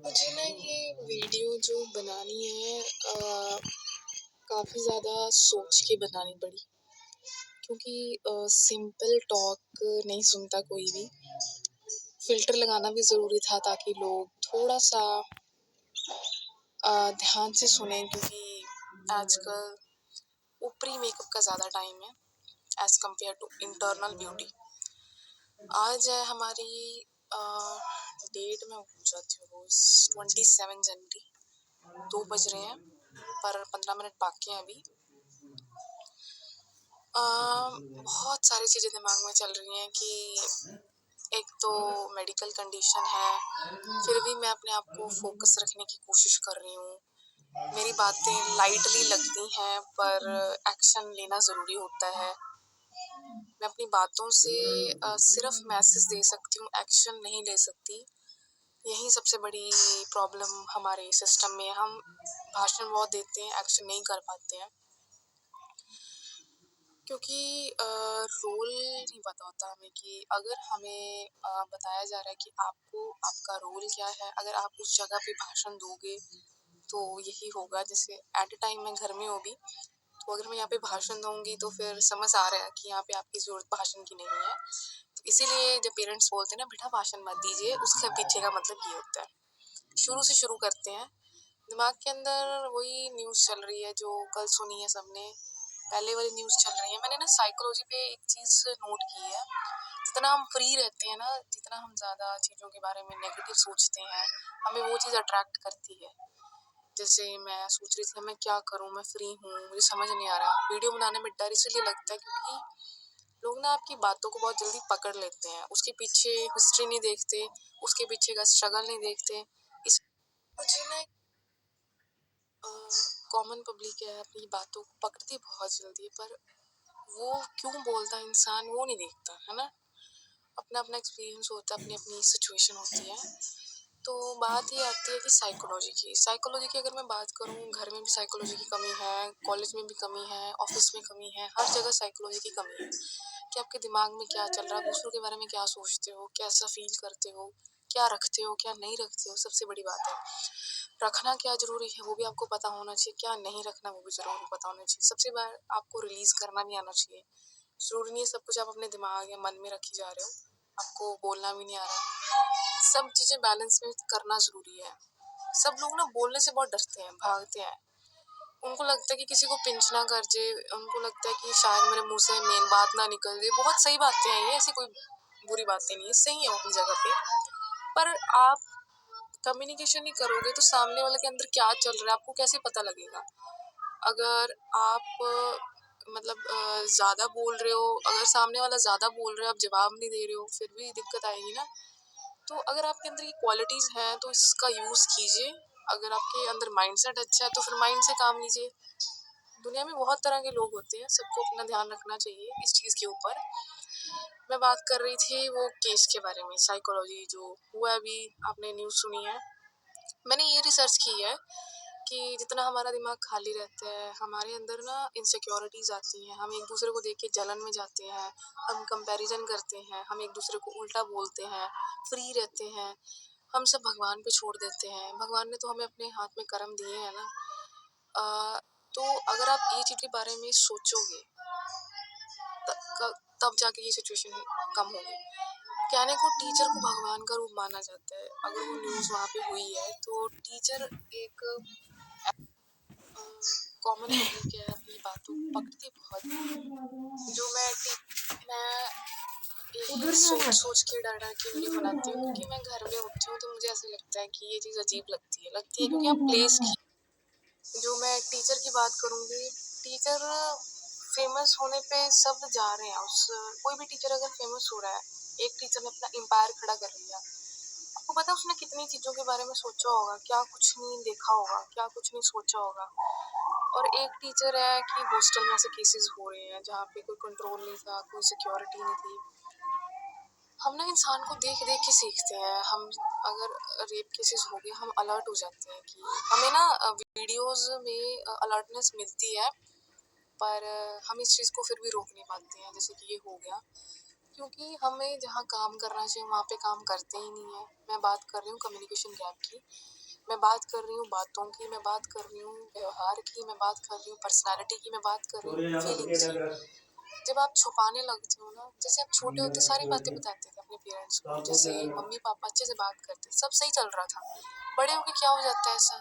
मुझे ना ये वीडियो जो बनानी है काफ़ी ज़्यादा सोच के बनानी पड़ी क्योंकि सिंपल टॉक नहीं सुनता कोई भी। फ़िल्टर लगाना भी ज़रूरी था ताकि लोग थोड़ा-सा ध्यान से सुनें क्योंकि आजकल ऊपरी मेकअप का ज़्यादा टाइम है as compared to internal beauty. आज है हमारी डेट में भूल जाती हूँ रोज़ 27 जनवरी 2 बज रहे हैं पर 15 मिनट बाकी हैं अभी। बहुत सारी चीज़ें दिमाग में चल रही हैं कि एक तो मेडिकल कंडीशन है, फिर भी मैं अपने आप को फोकस रखने की कोशिश कर रही हूँ। मेरी बातें लाइटली लगती हैं पर एक्शन लेना ज़रूरी होता है। मैं अपनी बातों से सिर्फ मैसेज दे सकती हूँ, एक्शन नहीं ले सकती। यही सबसे बड़ी प्रॉब्लम हमारे सिस्टम में। हम भाषण बहुत देते हैं, एक्शन नहीं कर पाते हैं क्योंकि रोल नहीं पता होता हमें कि अगर हमें बताया जा रहा है कि आपको आपका रोल क्या है, अगर आप उस जगह पे भाषण दोगे तो यही होगा। जैसे एट अ टाइम मैं घर में हूँ भी, तो अगर मैं यहाँ पे भाषण दूंगी तो फिर समझ आ रहा है कि यहाँ पे आपकी ज़रूरत भाषण की नहीं है। तो इसीलिए जब पेरेंट्स बोलते हैं ना बेटा भाषण मत दीजिए, उसके पीछे का मतलब ये होता है। शुरू से शुरू करते हैं। दिमाग के अंदर वही न्यूज़ चल रही है जो कल सुनी है सबने, पहले वाली न्यूज़ चल रही है। मैंने ना साइकोलॉजी पे एक चीज़ नोट की है, जितना हम फ्री रहते हैं ना, जितना हम ज़्यादा चीज़ों के बारे में नेगेटिव सोचते हैं, हमें वो चीज़ अट्रैक्ट करती है। जैसे मैं सोच रही थी मैं क्या करूँ, मैं फ्री हूँ, मुझे समझ नहीं आ रहा। वीडियो बनाने में डर इसलिए लगता है क्योंकि लोग ना आपकी बातों को बहुत जल्दी पकड़ लेते हैं, उसके पीछे हिस्ट्री नहीं देखते, उसके पीछे का स्ट्रगल नहीं देखते। इस मुझे ना कॉमन पब्लिक है अपनी बातों को पकड़ती बहुत जल्दी है, पर वो क्यों बोलता है इंसान वो नहीं देखता है ना। अपना अपना एक्सपीरियंस होता है, अपनी अपनी सिचुएशन होती है। तो बात ये आती है कि साइकोलॉजी की अगर मैं बात करूँ, घर में भी साइकोलॉजी की कमी है, कॉलेज में भी कमी है, ऑफिस में कमी है, हर जगह साइकोलॉजी की कमी है कि आपके दिमाग में क्या चल रहा है, दूसरों के बारे में क्या सोचते हो, कैसा फील करते हो, क्या रखते हो क्या नहीं रखते हो। सबसे बड़ी बात है रखना क्या जरूरी है वो भी आपको पता होना चाहिए, क्या नहीं रखना वो भी जरूर पता होना चाहिए। सबसे बार आपको रिलीज करना भी आना चाहिए। जरूरी नहीं है सब कुछ आप अपने दिमाग या मन में रखी जा रहे हो, आपको बोलना भी नहीं आ रहा। सब चीजें बैलेंस में करना जरूरी है। सब लोग ना बोलने से बहुत डरते हैं, भागते हैं। उनको लगता है कि किसी को पिंच ना कर जाए, उनको लगता है कि शायद मेरे मुंह से मेन बात ना निकल जाए। बहुत सही बातें हैं ये, ऐसी कोई बुरी बातें नहीं है, सही है वो अपनी जगह पे। पर आप कम्युनिकेशन नहीं करोगे तो सामने वाले के अंदर क्या चल रहा है आपको कैसे पता लगेगा। अगर आप ज़्यादा बोल रहे हो, अगर सामने वाला ज़्यादा बोल रहा है, आप जवाब नहीं दे रहे हो, फिर भी दिक्कत आएगी ना। तो अगर आपके अंदर ये क्वालिटीज़ हैं तो इसका यूज़ कीजिए। अगर आपके अंदर माइंडसेट अच्छा है तो फिर माइंड से काम लीजिए। दुनिया में बहुत तरह के लोग होते हैं, सबको अपना ध्यान रखना चाहिए इस चीज़ के ऊपर। मैं बात कर रही थी वो केस के बारे में, साइकोलॉजी जो हुआ अभी, आपने न्यूज़ सुनी है। मैंने ये रिसर्च की है कि जितना हमारा दिमाग खाली रहता है हमारे अंदर ना इनसिक्योरिटीज़ आती हैं, हम एक दूसरे को देख के जलन में जाते हैं, हम कंपैरिजन करते हैं, हम एक दूसरे को उल्टा बोलते हैं, फ्री रहते हैं, हम सब भगवान पे छोड़ देते हैं। भगवान ने तो हमें अपने हाथ में कर्म दिए हैं ना। तो अगर आप ये चीज़ के बारे में सोचोगे तब जाके ये सिचुएशन कम होगी। कहने को टीचर को भगवान का रूप माना जाता है। अगर वो न्यूज़ वहाँ पे हुई है तो टीचर एक कॉमन पब्लिक है, अपनी बातों को पकड़ती बहुत। जो मैं यही सोच के डर डर के वीडियो बनाती हूँ क्योंकि मैं घर में उठती हूँ तो मुझे ऐसा लगता है कि ये चीज़ अजीब लगती है क्योंकि आप प्लेस की। जो मैं टीचर की बात करूँगी, टीचर फेमस होने पे सब जा रहे हैं। उस कोई भी टीचर अगर फेमस हो रहा है, एक टीचर ने अपना एम्पायर खड़ा कर लिया, आपको पता है उसने कितनी चीज़ों के बारे में सोचा होगा, क्या कुछ नहीं देखा होगा, क्या कुछ नहीं सोचा होगा। और एक टीचर है कि हॉस्टल में ऐसे केसेस हो रहे हैं जहाँ पे कोई कंट्रोल नहीं था, कोई सिक्योरिटी नहीं थी। हम ना इंसान को देख देख के सीखते हैं। हम अगर रेप केसेस हो गए हम अलर्ट हो जाते हैं कि हमें ना वीडियोस में अलर्टनेस मिलती है, पर हम इस चीज़ को फिर भी रोक नहीं पाते हैं। जैसे कि ये हो गया, क्योंकि हमें जहाँ काम करना चाहिए वहाँ पे काम करते ही नहीं है। मैं बात कर रही हूँ कम्युनिकेशन गैप की, मैं बात कर रही हूँ बातों की, मैं बात कर रही हूँ व्यवहार की, मैं बात कर रही हूँ पर्सनालिटी की, मैं बात कर रही हूँ फीलिंग्स की। जब आप छुपाने लगते हो ना, जैसे आप छोटे होते सारी बातें बताते थे अपने पेरेंट्स को, जैसे मम्मी पापा अच्छे से बात करते, सब सही चल रहा था। बड़े होके क्या हो जाता है ऐसा?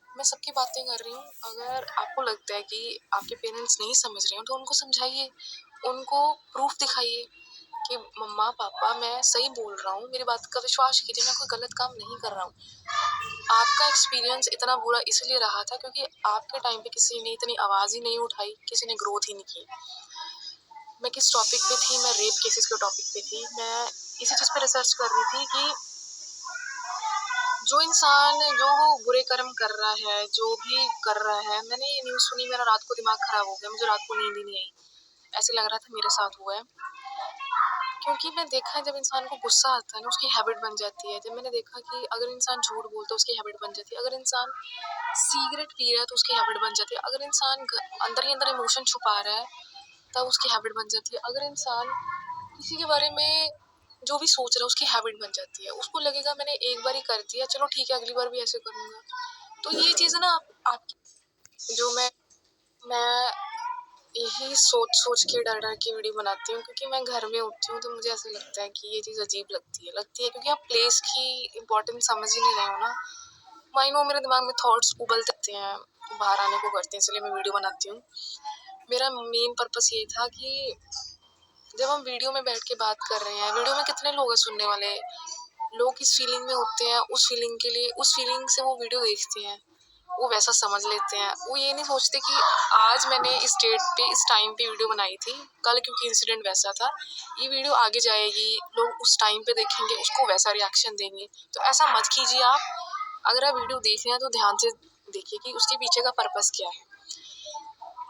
मैं सबकी बातें कर रही हूँ। अगर आपको लगता है कि आपके पेरेंट्स नहीं समझ रहे हो तो उनको समझाइए, उनको प्रूफ दिखाइए कि मम्मा पापा मैं सही बोल रहा हूँ, मेरी बात का विश्वास कीजिए, मैं कोई गलत काम नहीं कर रहा हूँ। आपका एक्सपीरियंस इतना बुरा इसलिए रहा था क्योंकि आपके टाइम पे किसी ने इतनी आवाज़ ही नहीं उठाई, किसी ने ग्रोथ ही नहीं की। मैं किस टॉपिक पे थी? मैं रेप केसेस के टॉपिक पे थी। मैं इसी चीज़ पे रिसर्च कर रही थी कि जो इंसान जो बुरे कर्म कर रहा है, जो भी कर रहा है, मैंने ये न्यूज़ सुनी, मेरा रात को दिमाग खराब हो गया, मुझे रात को नींद ही नहीं आई। ऐसे लग रहा था मेरे साथ हुआ है, क्योंकि मैं देखा है जब इंसान को गुस्सा आता है ना उसकी हैबिट बन जाती है। जब मैंने देखा कि अगर इंसान झूठ बोलता है उसकी हैबिट बन जाती है, अगर इंसान सिगरेट पी रहा है तो उसकी हैबिट बन जाती है, अगर इंसान अंदर ही अंदर इमोशन छुपा रहा है तब उसकी हैबिट बन जाती है, अगर इंसान किसी के बारे में जो भी सोच रहा है उसकी हैबिट बन जाती है। उसको लगेगा मैंने एक बार ही कर दिया, चलो ठीक है अगली बार भी ऐसे करूँगा। तो ये चीज़ है ना आप जो मैं यही सोच के डर डर के वीडियो बनाती हूँ, क्योंकि मैं घर में उठती हूँ तो मुझे ऐसा लगता है कि ये चीज़ अजीब लगती है क्योंकि आप प्लेस की इम्पोर्टेंस समझ ही नहीं रहे हो ना। माइनो मेरे दिमाग में थॉट्स उबलते हैं, बाहर आने को करते हैं, इसलिए मैं वीडियो बनाती हूँ। मेरा मेन पर्पस ये था कि जब हम वीडियो में बैठ के बात कर रहे हैं, वीडियो में कितने लोग हैं सुनने वाले, लोग इस फीलिंग में होते हैं, उस फीलिंग के लिए, उस फीलिंग से वो वीडियो देखते हैं, वो वैसा समझ लेते हैं। वो ये नहीं सोचते कि आज मैंने इस डेट पे इस टाइम पे वीडियो बनाई थी, कल क्योंकि इंसिडेंट वैसा था, ये वीडियो आगे जाएगी, लोग उस टाइम पे देखेंगे, उसको वैसा रिएक्शन देंगे। तो ऐसा मत कीजिए आप। अगर आप वीडियो देख रहे हैं तो ध्यान से देखिए कि उसके पीछे का पर्पस क्या है।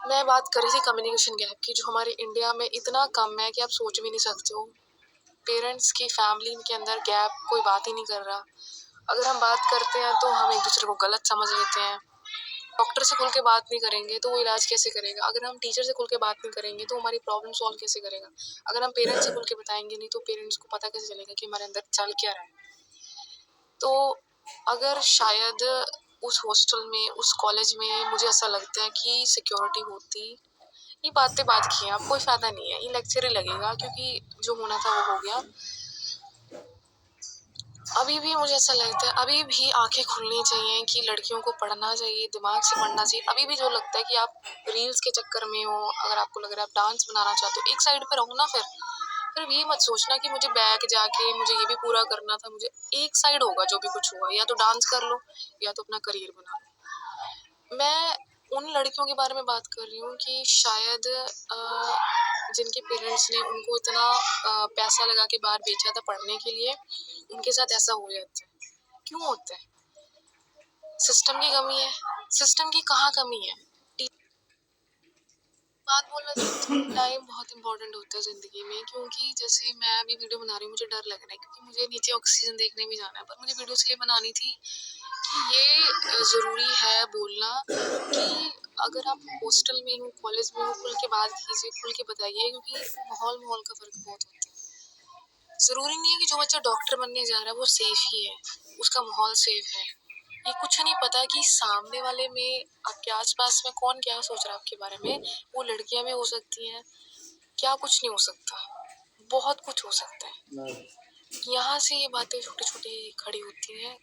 मैं बात कर रही थी कम्युनिकेशन गैप की, जो हमारे इंडिया में इतना कम है कि आप सोच भी नहीं सकते हो। पेरेंट्स की फैमिली के अंदर गैप, कोई बात ही नहीं कर रहा। अगर हम बात करते हैं तो हम एक दूसरे को गलत समझ लेते हैं। डॉक्टर से खुल के बात नहीं करेंगे तो वो इलाज कैसे करेगा? अगर हम टीचर से खुल के बात नहीं करेंगे तो हमारी प्रॉब्लम सॉल्व कैसे करेगा? अगर हम पेरेंट्स से खुल के बताएंगे नहीं तो पेरेंट्स को पता कैसे चलेगा कि हमारे अंदर चल क्या रहा है? तो अगर शायद उस हॉस्टल में, उस कॉलेज में मुझे ऐसा लगता है कि सिक्योरिटी होती, ये बातें बात की हैं, अब कोई फ़ायदा नहीं है, ये लेक्चर ही लगेगा क्योंकि जो होना था वो हो गया। अभी भी मुझे ऐसा लगता है, अभी भी आंखें खुलनी चाहिए कि लड़कियों को पढ़ना चाहिए, दिमाग से पढ़ना चाहिए। अभी भी जो लगता है कि आप रील्स के चक्कर में हो, अगर आपको लग रहा है आप डांस बनाना चाहते हो, एक साइड पे रहो ना। फिर ये मत सोचना कि मुझे बैक जाके मुझे ये भी पूरा करना था। मुझे एक साइड होगा जो भी कुछ होगा, या तो डांस कर लो या तो अपना करियर बना लो। मैं उन लड़कियों के बारे में बात कर रही हूँ कि शायद जिनके पेरेंट्स ने उनको इतना पैसा लगा के बाहर भेजा था पढ़ने के लिए, उनके साथ ऐसा हो जाता है। क्यों होता है? सिस्टम की कमी है। सिस्टम की कहाँ कमी है? बात बोलना चाहती हूँ, टाइम बहुत इंपॉर्टेंट होता है ज़िंदगी में, क्योंकि जैसे मैं अभी वीडियो बना रही हूँ, मुझे डर लग रहा है क्योंकि मुझे नीचे ऑक्सीजन देखने भी जाना है, पर मुझे वीडियो इसलिए बनानी थी कि ये ज़रूरी है बोलना कि अगर आप हॉस्टल में हो, कॉलेज में हो, खुल के बात कीजिए, खुल के बताइए, क्योंकि माहौल का फ़र्क बहुत होता है। ज़रूरी नहीं है कि जो बच्चा डॉक्टर बनने जा रहा है वो सेफ ही है, उसका माहौल सेफ है। ये कुछ नहीं पता कि सामने वाले में, आपके आसपास में कौन क्या सोच रहा है आपके बारे में। वो लड़कियां भी हो सकती हैं, क्या कुछ नहीं हो सकता, बहुत कुछ हो सकता है। यहाँ से ये बातें छोटी छोटी खड़ी होती हैं,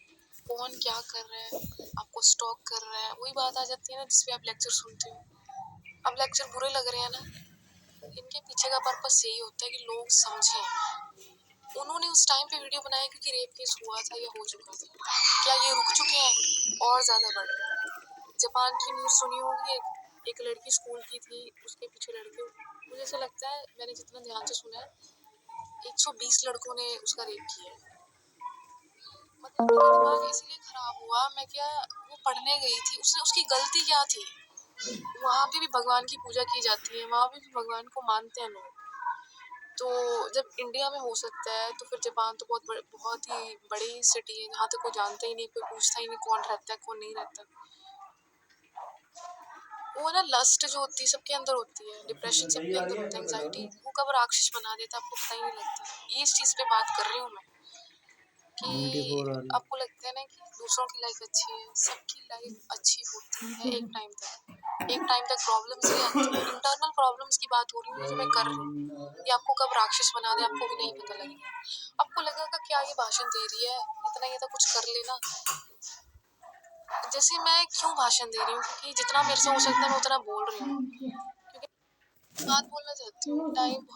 कौन क्या कर रहा है, आपको स्टॉक कर रहा है, वही बात आ जाती है ना जिसपे आप लेक्चर सुनते हो। अब लेक्चर बुरे लग रहे हैं ना, इनके पीछे का पर्पस यही होता है कि लोग समझें। उन्होंने उस टाइम पे वीडियो बनाया क्योंकि रेप केस हुआ था या हो चुका था, क्या ये रुक चुके हैं और ज्यादा बढ़ गए? जापान की न्यूज़ सुनी होगी, एक लड़की स्कूल की थी, उसके पीछे लड़के, मुझे ऐसा लगता है मैंने जितना ध्यान से सुना है 120 लड़कों ने उसका रेप किया है। मतलब मेरा दिमाग इसलिए खराब हुआ, मैं क्या, वो पढ़ने गई थी, उसने, उसकी गलती क्या थी? वहाँ पे भी भगवान की पूजा की जाती है, वहाँ पे भी भगवान को मानते हैं लोग। तो जब इंडिया में हो सकता है तो फिर जापान तो बहुत ही बड़ी सिटी है, जहाँ तक कोई जानता ही नहीं, कोई पूछता ही नहीं कौन रहता है कौन नहीं रहता। वो ना लस्ट जो होती है सबके अंदर होती है, डिप्रेशन सबके अंदर होता है, एंग्जाइटी वो कब राक्षस बना देता है आपको पता ही नहीं लगता। इस चीज पे बात कर रही हूँ मैं कि 94 आ रही आपको लगता है ना कि दूसरों की लाइफ अच्छी है, सबकी लाइफ अच्छी होती है एक टाइम तक। एक टाइम तक प्रॉब्लम्स ही आती है, इंटरनल प्रॉब्लम्स की बात हो रही है जो मैं कर रही हूँ। ये आपको कब राक्षस बना दे आपको भी नहीं पता लगेगा। आपको लगेगा क्या ये भाषण दे रही है, इतना ये तो कुछ कर लेना। जैसे मैं क्यों भाषण दे रही हूँ, क्योंकि जितना मेरे से हो सकता है मैं उतना बोल रही हूँ, क्योंकि बात बोलना चाहती हूँ। टाइम